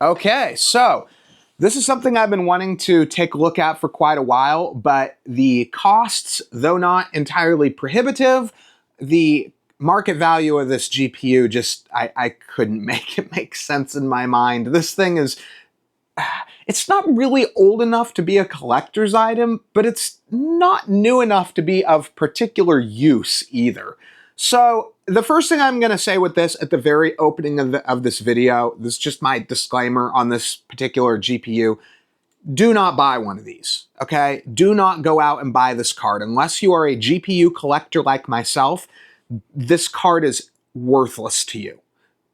Okay, so this is something I've been wanting to take a look at for quite a while, but the costs, though not entirely prohibitive, the market value of this GPU just, I couldn't make it make sense in my mind. This thing is, it's not really old enough to be a collector's item, but it's not new enough to be of particular use either. So the first thing I'm going to say with this at the very opening of this video, this is just my disclaimer on this particular GPU. Do not buy one of these, okay? Do not go out and buy this card. Unless you are a GPU collector like myself, this card is worthless to you.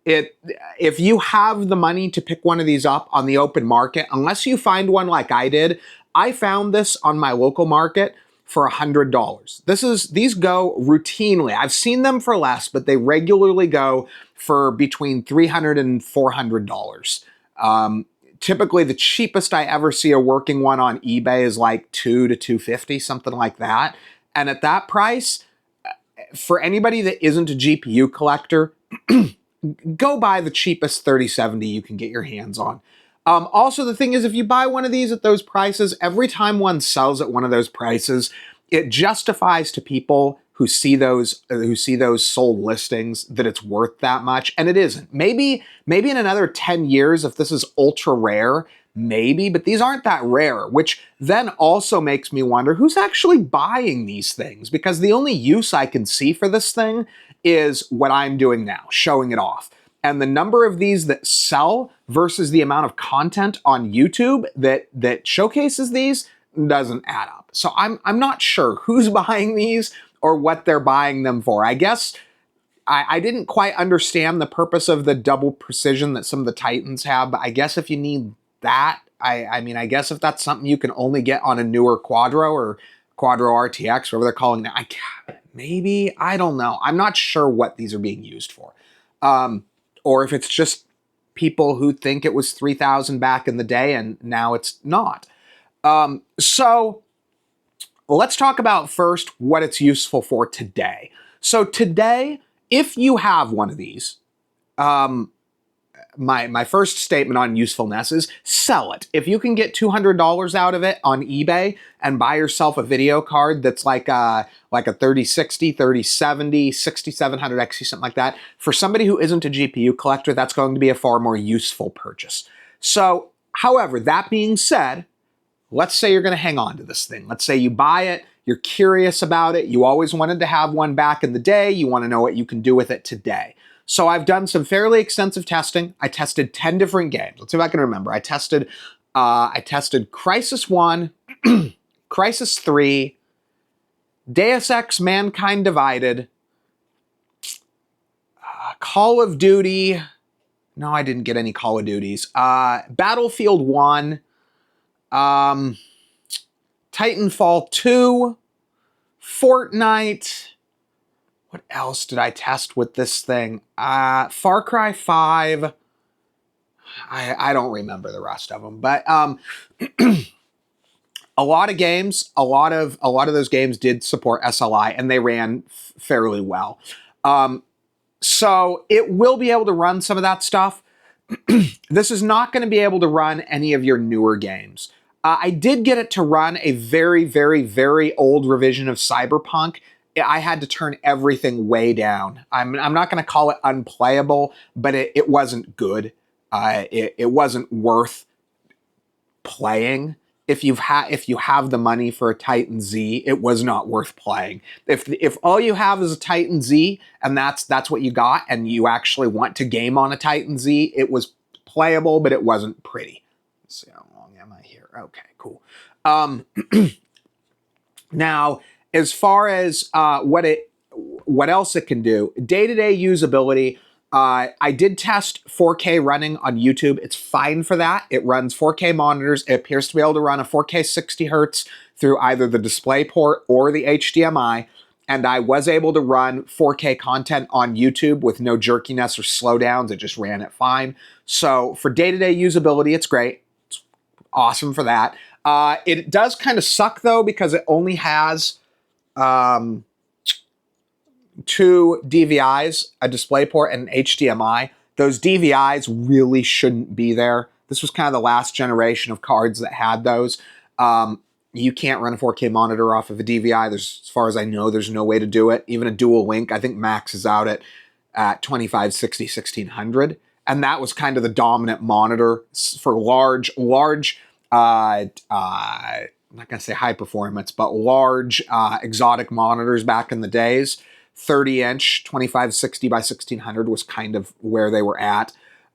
If you have the money to pick one of these up on the open market, unless you find one like I did, I found this on my local market for $100. These go routinely. I've seen them for less, but they regularly go for between $300 and $400. Typically, the cheapest I ever see a working one on eBay is like $200 to $250, something like that. And at that price, for anybody that isn't a GPU collector, go buy the cheapest 3070 you can get your hands on. Also, the thing is, if you buy one of these at those prices, every time one sells at one of those prices, it justifies to people who see those sold listings that it's worth that much, and it isn't. Maybe in another 10 years, if this is ultra rare, maybe, but these aren't that rare, which then also makes me wonder who's actually buying these things, because the only use I can see for this thing is what I'm doing now, showing it off. And the number of these that sell versus the amount of content on YouTube that showcases these doesn't add up. So I'm not sure who's buying these or what they're buying them for. I guess I didn't quite understand the purpose of the double precision that some of the Titans have, but I guess if you need that, I mean, I guess if that's something you can only get on a newer Quadro or Quadro RTX, whatever they're calling it, maybe, I don't know. I'm not sure what these are being used for. Or if it's just people who think it was 3,000 back in the day and now it's not. So let's talk about first what it's useful for today. So today, if you have one of these, my first statement on usefulness is sell it. If you can get $200 out of it on eBay and buy yourself a video card that's like a 3060, 3070, 6700 XE, something like that, for somebody who isn't a GPU collector, that's going to be a far more useful purchase. So, however, that being said, let's say you're going to hang on to this thing. Let's say you buy it, you're curious about it, you always wanted to have one back in the day, you want to know what you can do with it today. So I've done some fairly extensive testing. I tested 10 different games. Let's see if I can remember. I tested Crysis 1, Crysis 3, Deus Ex Mankind Divided, Call of Duty. No, I didn't get any Call of Duties. Battlefield 1, Titanfall 2, Fortnite. What else did I test with this thing? Far Cry 5. I don't remember the rest of them, but a lot of games, a lot of those games did support SLI, and they ran fairly well. So it will be able to run some of that stuff. This is not going to be able to run any of your newer games. I did get it to run a very, very, very old revision of Cyberpunk. I had to turn everything way down. I'm not going to call it unplayable, but it wasn't good. It wasn't worth playing. If you have the money for a Titan Z, it was not worth playing. If all you have is a Titan Z and that's what you got, and you actually want to game on a Titan Z, it was playable, but it wasn't pretty. Let's see, how long am I here? Okay, cool. Now, as far as what else it can do, day-to-day usability, I did test 4K running on YouTube. It's fine for that. It runs 4K monitors. It appears to be able to run a 4K 60 hertz through either the DisplayPort or the HDMI. And I was able to run 4K content on YouTube with no jerkiness or slowdowns. It just ran it fine. So for day-to-day usability, it's great. It's awesome for that. It does kind of suck, though, because it only has 2 DVIs, a DisplayPort, and an HDMI. Those DVIs really shouldn't be there. This was kind of the last generation of cards that had those. You can't run a 4K monitor off of a DVI. As far as I know, there's no way to do it. Even a dual link, I think max is out at 2560, 1600. And that was kind of the dominant monitor for large, I'm not going to say high performance, but large exotic monitors back in the days. 30-inch, 2560 by 1600 was kind of where they were at.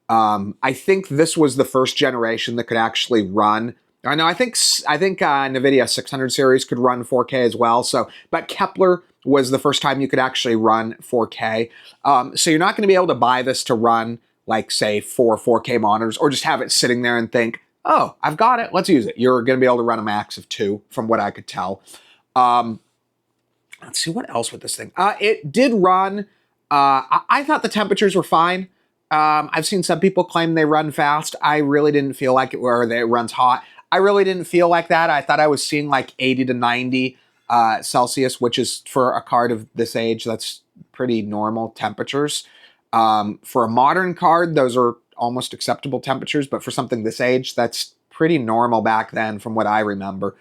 I think this was the first generation that could actually run. I know. I think NVIDIA 600 series could run 4K as well. So, but Kepler was the first time you could actually run 4K. So you're not going to be able to buy this to run like say 4K monitors, or just have it sitting there and think, oh, I've got it, let's use it. You're going to be able to run a max of 2, from what I could tell. Let's see what else with this thing. It did run. I thought the temperatures were fine. I've seen some people claim they run fast. I really didn't feel like it, or that it runs hot. I really didn't feel like that. I thought I was seeing like 80 to 90 Celsius, which is for a card of this age, that's pretty normal temperatures. For a modern card, those are almost acceptable temperatures, but for something this age, that's pretty normal back then from what I remember.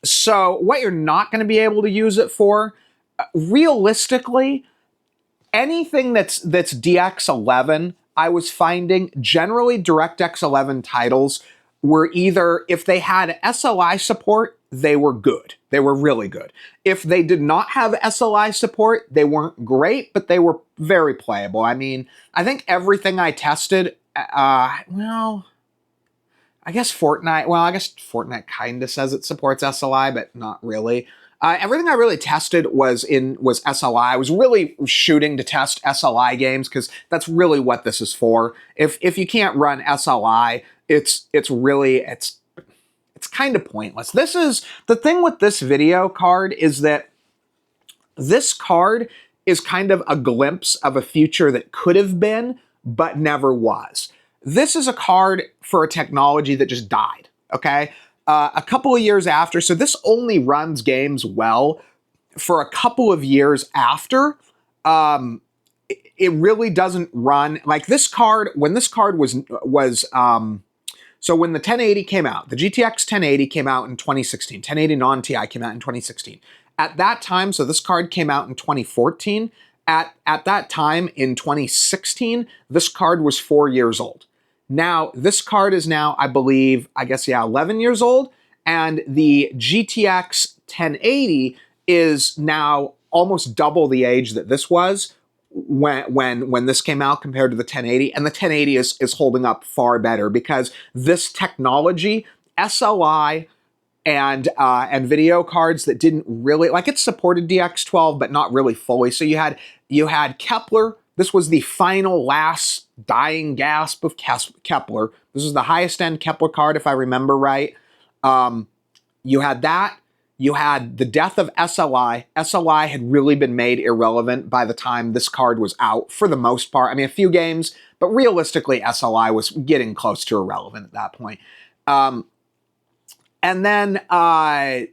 So what you're not going to be able to use it for, realistically, anything that's DX11, I was finding generally DirectX 11 titles were either, if they had SLI support, they were good. They were really good. If they did not have SLI support, they weren't great, but they were very playable. I mean, I think everything I tested, well, I guess Fortnite kind of says it supports SLI, but not really. Everything I really tested was SLI. I was really shooting to test SLI games because that's really what this is for. If you can't run SLI, it's kind of pointless. This is the thing with this video card, is that this card is kind of a glimpse of a future that could have been, but never was. This is a card for a technology that just died, okay? A couple of years after, so this only runs games well for a couple of years after. It really doesn't run, like this card, when this card so when the 1080 came out, the GTX 1080 came out in 2016, 1080 non-Ti came out in 2016. At that time, so this card came out in 2014, at that time in 2016, this card was 4 years old. Now, this card is now, I believe, 11 years old, and the GTX 1080 is now almost double the age that this was when this came out compared to the 1080, and the 1080 is holding up far better because this technology, SLI, and video cards that didn't really, like, it supported DX12, but not really fully. So you had Kepler. This was the final last dying gasp of Kepler. This is the highest end Kepler card, if I remember right. You had that. You had the death of SLI. SLI had really been made irrelevant by the time this card was out, for the most part. I mean, a few games, but realistically, SLI was getting close to irrelevant at that point. And then, what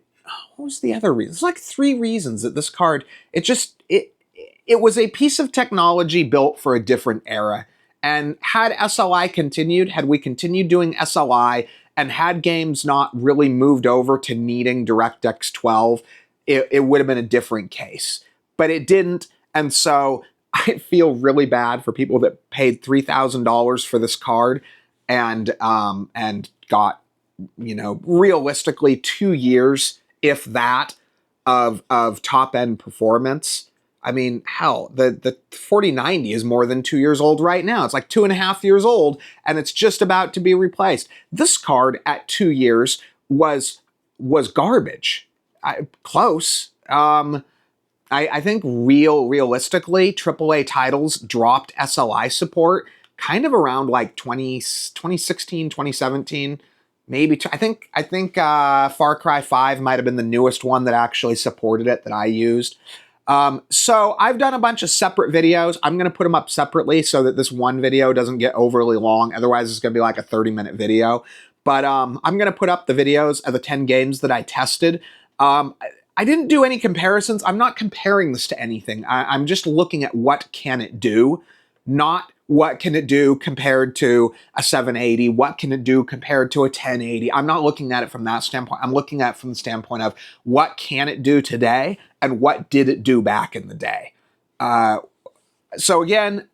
was the other reason? There's like 3 reasons that this card, it was a piece of technology built for a different era. And had SLI continued, had we continued doing SLI, and had games not really moved over to needing DirectX 12, it would have been a different case. But it didn't, and so I feel really bad for people that paid $3,000 for this card and got, realistically 2 years, if that, of top-end performance. I mean, hell, the 4090 is more than 2 years old right now. It's like 2.5 years old, and it's just about to be replaced. This card at 2 years was garbage. Close. I think realistically, AAA titles dropped SLI support kind of around like 2016, 2017. Maybe I think Far Cry 5 might have been the newest one that actually supported it that I used. So I've done a bunch of separate videos. I'm going to put them up separately so that this one video doesn't get overly long. Otherwise, it's going to be like a 30-minute video. But I'm going to put up the videos of the 10 games that I tested. I didn't do any comparisons. I'm not comparing this to anything. I'm just looking at what can it do, not what can it do compared to a 780? What can it do compared to a 1080? I'm not looking at it from that standpoint. I'm looking at it from the standpoint of what can it do today and what did it do back in the day. So again,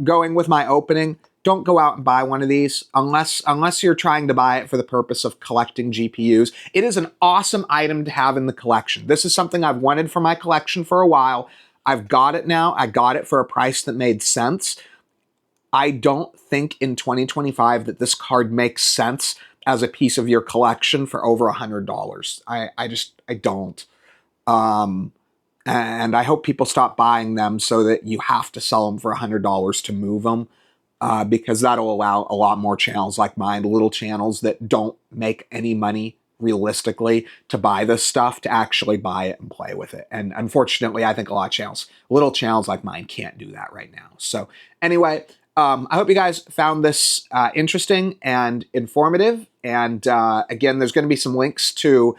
going with my opening, don't go out and buy one of these unless you're trying to buy it for the purpose of collecting GPUs. It is an awesome item to have in the collection. This is something I've wanted for my collection for a while. I've got it now. I got it for a price that made sense. I don't think in 2025 that this card makes sense as a piece of your collection for over $100. I don't. And I hope people stop buying them so that you have to sell them for $100 to move them, because that'll allow a lot more channels like mine, little channels that don't make any money realistically, to buy this stuff, to actually buy it and play with it. And unfortunately, I think a lot of channels, little channels like mine, can't do that right now. So anyway, I hope you guys found this interesting and informative. And again, there's going to be some links to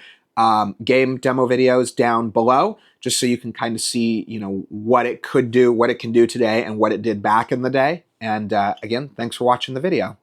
game demo videos down below, just so you can kind of see, what it could do, what it can do today, and what it did back in the day. And again, thanks for watching the video.